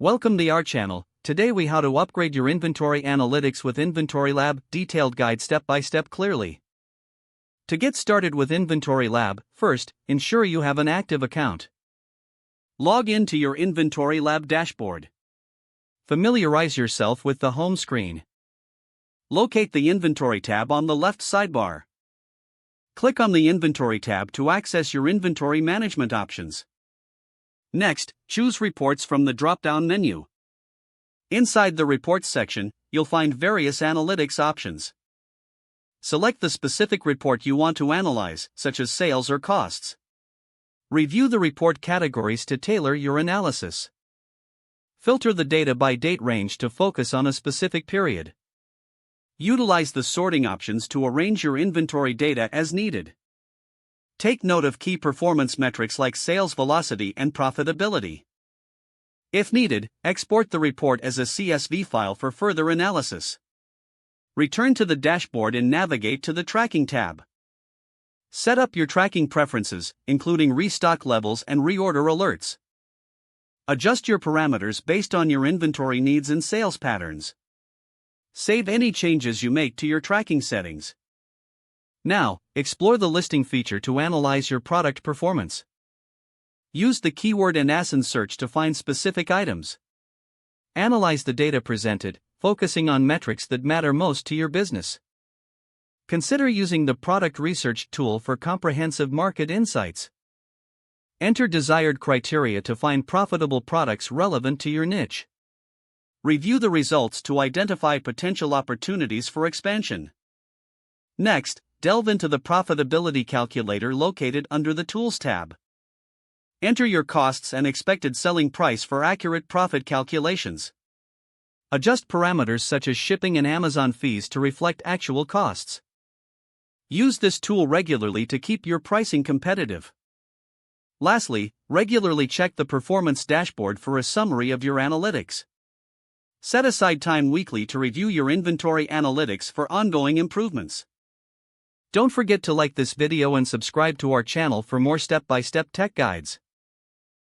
Welcome to our channel. Today we how to upgrade your inventory analytics with InventoryLab, detailed guide step by step clearly. To get started with InventoryLab, first, ensure you have an active account. Log in to your InventoryLab dashboard. Familiarize yourself with the home screen. Locate the Inventory tab on the left sidebar. Click on the Inventory tab to access your inventory management options. Next, choose Reports from the drop-down menu. Inside the Reports section, you'll find various analytics options. Select the specific report you want to analyze, such as sales or costs. Review the report categories to tailor your analysis. Filter the data by date range to focus on a specific period. Utilize the sorting options to arrange your inventory data as needed. Take note of key performance metrics like sales velocity and profitability. If needed, export the report as a CSV file for further analysis. Return to the dashboard and navigate to the Tracking tab. Set up your tracking preferences, including restock levels and reorder alerts. Adjust your parameters based on your inventory needs and sales patterns. Save any changes you make to your tracking settings. Now, explore the listing feature to analyze your product performance. Use the keyword and ASIN search to find specific items. Analyze the data presented, focusing on metrics that matter most to your business. Consider using the product research tool for comprehensive market insights. Enter desired criteria to find profitable products relevant to your niche. Review the results to identify potential opportunities for expansion. Next, delve into the profitability calculator located under the Tools tab. Enter your costs and expected selling price for accurate profit calculations. Adjust parameters such as shipping and Amazon fees to reflect actual costs. Use this tool regularly to keep your pricing competitive. Lastly, regularly check the performance dashboard for a summary of your analytics. Set aside time weekly to review your inventory analytics for ongoing improvements. Don't forget to like this video and subscribe to our channel for more step-by-step tech guides.